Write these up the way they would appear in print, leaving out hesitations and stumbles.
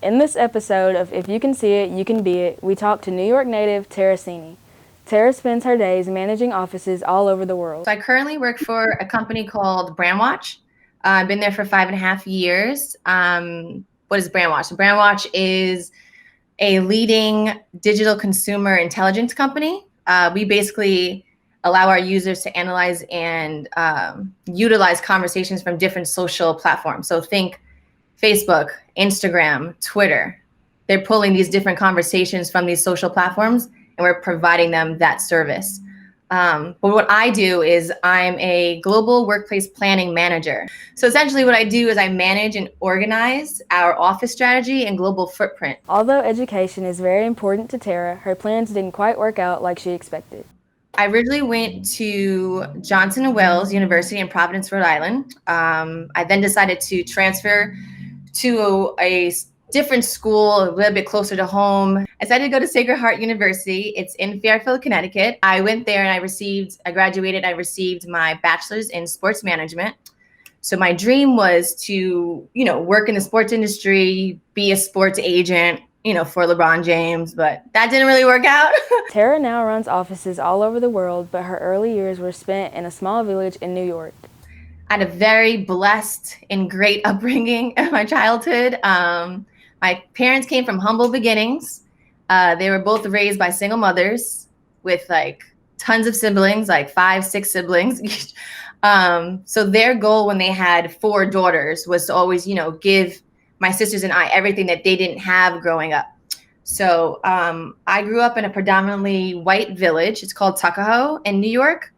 In this episode of If You Can See It, You Can Be It, we talk to New York native Tara Sini. Tara spends her days managing offices all over the world. So I currently work for a company called Brandwatch. I've been there for 5.5 years. What is Brandwatch? Brandwatch is a leading digital consumer intelligence company. We basically allow our users to analyze and utilize conversations from different social platforms. So think Facebook, Instagram, Twitter. They're pulling these different conversations from these social platforms, and we're providing them that service. But what I do is I'm a global workplace planning manager. So essentially what I do is I manage and organize our office strategy and global footprint. Although education is very important to Tara, her plans didn't quite work out like she expected. I originally went to Johnson & Wales University in Providence, Rhode Island. I then decided to transfer to a different school, a little bit closer to home. I decided to go to Sacred Heart University. It's in Fairfield, Connecticut. I went there and I graduated, I received my bachelor's in sports management. So my dream was to, work in the sports industry, be a sports agent, for LeBron James, but that didn't really work out. Tara now runs offices all over the world, but her early years were spent in a small village in New York. I had a very blessed and great upbringing in my childhood. My parents came from humble beginnings. They were both raised by single mothers with tons of siblings, 5, 6 siblings each. So their goal when they had 4 daughters was to always, give my sisters and I everything that they didn't have growing up. So I grew up in a predominantly white village. It's called Tuckahoe in New York.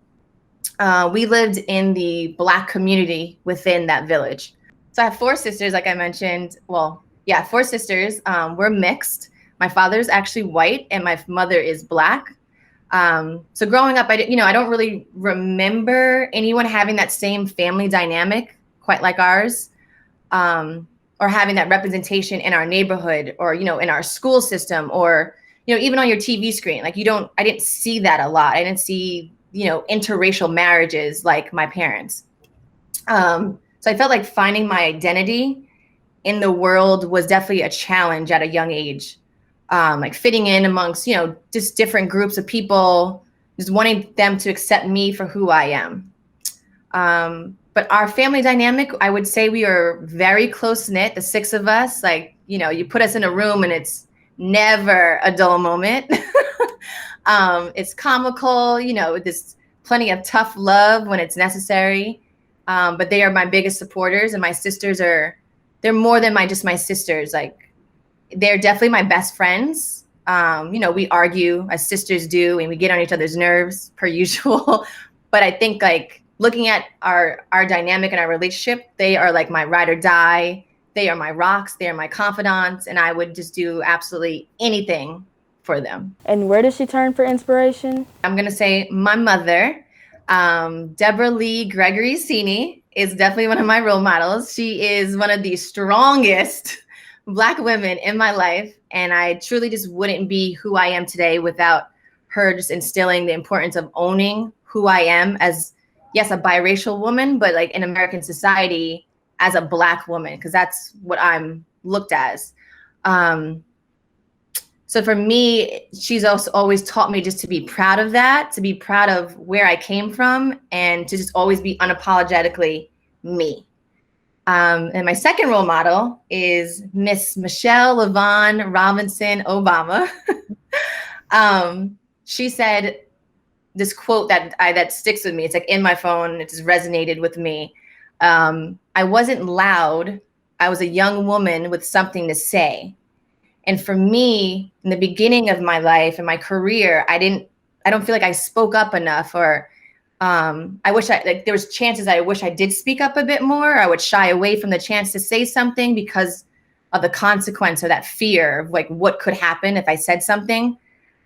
We lived in the Black community within that village. So I have 4 sisters, like I mentioned. 4 sisters. We're mixed. My father's actually white and my mother is Black. So growing up, I don't really remember anyone having that same family dynamic quite like ours, or having that representation in our neighborhood or, in our school system or, even on your TV screen. I didn't see that a lot. I didn't see, interracial marriages like my parents. So I felt like finding my identity in the world was definitely a challenge at a young age. Fitting in amongst, just different groups of people, just wanting them to accept me for who I am. But our family dynamic, I would say we are very close knit, the 6 of us. You put us in a room and it's never a dull moment. It's comical, there's plenty of tough love when it's necessary. But they are my biggest supporters, and my sisters they're more than just my sisters. They're definitely my best friends. We argue as sisters do, and we get on each other's nerves per usual. But I think looking at our dynamic and our relationship, they are my ride or die. They are my rocks. They are my confidants. And I would just do absolutely anything for them. And where does she turn for inspiration? I'm going to say my mother, Deborah Lee Gregory Sini, is definitely one of my role models. She is one of the strongest Black women in my life. And I truly just wouldn't be who I am today without her just instilling the importance of owning who I am as, yes, a biracial woman, but in American society as a Black woman, because that's what I'm looked as. So for me, she's also always taught me just to be proud of that, to be proud of where I came from, and to just always be unapologetically me. And my second role model is Miss Michelle LaVaughn Robinson Obama. She said this quote that sticks with me. It's in my phone. It just resonated with me. I wasn't loud. I was a young woman with something to say. And for me, in the beginning of my life and my career, I don't feel like I spoke up enough, or I wish there was chances I wish I did speak up a bit more. I would shy away from the chance to say something because of the consequence or that fear of what could happen if I said something.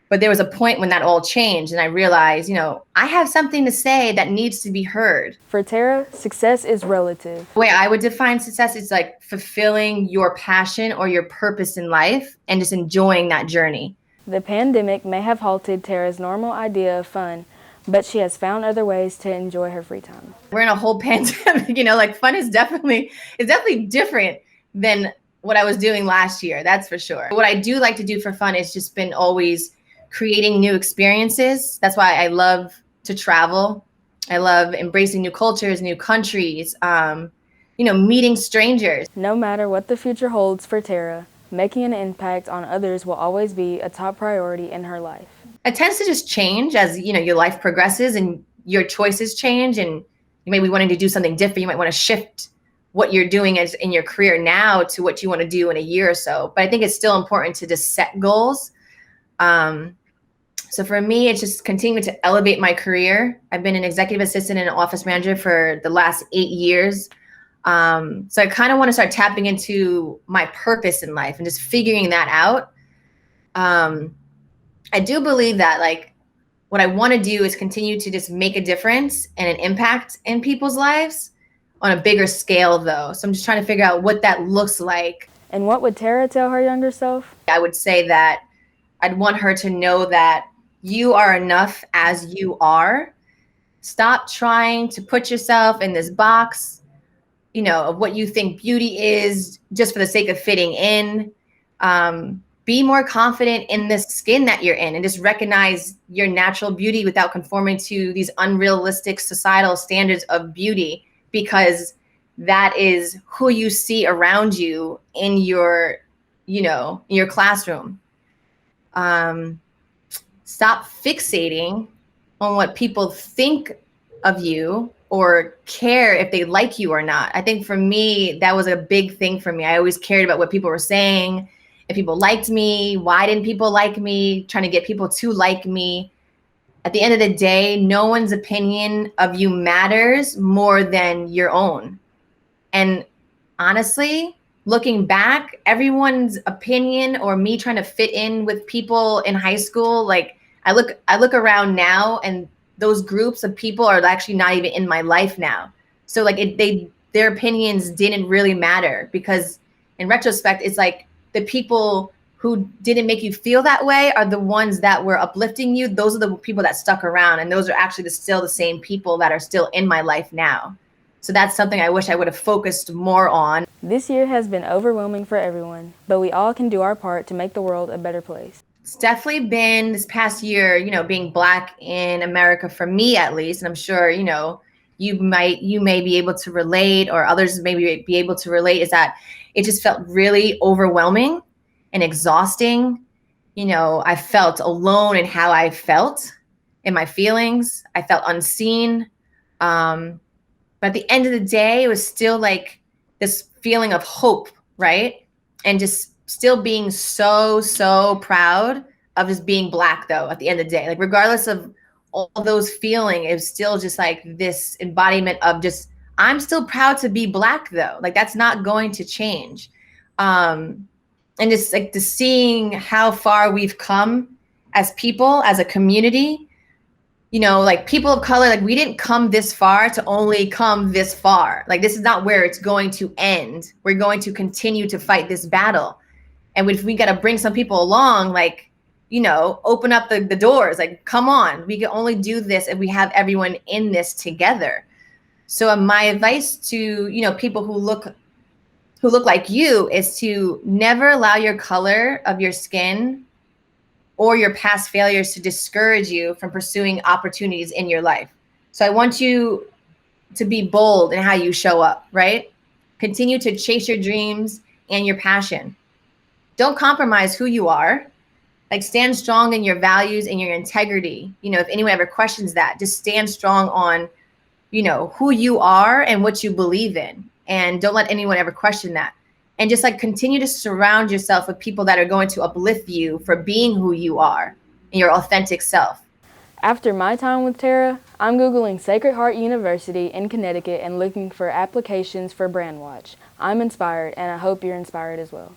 But there was a point when that all changed, and I realized, I have something to say that needs to be heard. For Tara, success is relative. The way I would define success is fulfilling your passion or your purpose in life and just enjoying that journey. The pandemic may have halted Tara's normal idea of fun, but she has found other ways to enjoy her free time. We're in a whole pandemic, fun is definitely different than what I was doing last year, that's for sure. What I do like to do for fun is just been always creating new experiences. That's why I love to travel. I love embracing new cultures, new countries, meeting strangers. No matter what the future holds for Tara, making an impact on others will always be a top priority in her life. It tends to just change as, your life progresses and your choices change, and you may be wanting to do something different. You might want to shift what you're doing as in your career now to what you want to do in a year or so. But I think it's still important to just set goals. So for me, it's just continuing to elevate my career. I've been an executive assistant and an office manager for the last 8 years. So I kind of want to start tapping into my purpose in life and just figuring that out. I do believe that what I want to do is continue to just make a difference and an impact in people's lives on a bigger scale, though. So I'm just trying to figure out what that looks like. And what would Tara tell her younger self? I would say that I'd want her to know that you are enough as you are. Stop trying to put yourself in this box, of what you think beauty is just for the sake of fitting in. Be more confident in the skin that you're in and just recognize your natural beauty without conforming to these unrealistic societal standards of beauty, because that is who you see around you in your, in your classroom. Stop fixating on what people think of you or care if they like you or not. I think for me, that was a big thing for me. I always cared about what people were saying, if people liked me, why didn't people like me, trying to get people to like me. At the end of the day, no one's opinion of you matters more than your own. And honestly, looking back, everyone's opinion or me trying to fit in with people in high school, I look around now and those groups of people are actually not even in my life now. So their opinions didn't really matter, because in retrospect, it's like the people who didn't make you feel that way are the ones that were uplifting you. Those are the people that stuck around. And those are actually still the same people that are still in my life now. So that's something I wish I would have focused more on. This year has been overwhelming for everyone, but we all can do our part to make the world a better place. It's definitely been this past year, being Black in America, for me at least, and I'm sure, you may be able to relate, or others may be able to relate, is that it just felt really overwhelming and exhausting. I felt alone in how I felt, in my feelings. I felt unseen. But at the end of the day, it was still this feeling of hope, right? And just still being so proud of just being Black, though, at the end of the day. Regardless of all those feeling, it was still just this embodiment of just, I'm still proud to be Black, though. That's not going to change. And just to seeing how far we've come as people, as a community, people of color, we didn't come this far to only come this far. This is not where it's going to end. We're going to continue to fight this battle. And if we got to bring some people along, open up the doors, come on, we can only do this if we have everyone in this together. So my advice to, people who look like you is to never allow your color of your skin or your past failures to discourage you from pursuing opportunities in your life. So I want you to be bold in how you show up, right? Continue to chase your dreams and your passion. Don't compromise who you are. Stand strong in your values and your integrity. If anyone ever questions that, just stand strong on, who you are and what you believe in. And don't let anyone ever question that. And just continue to surround yourself with people that are going to uplift you for being who you are and your authentic self. After my time with Tara, I'm Googling Sacred Heart University in Connecticut and looking for applications for Brandwatch. I'm inspired, and I hope you're inspired as well.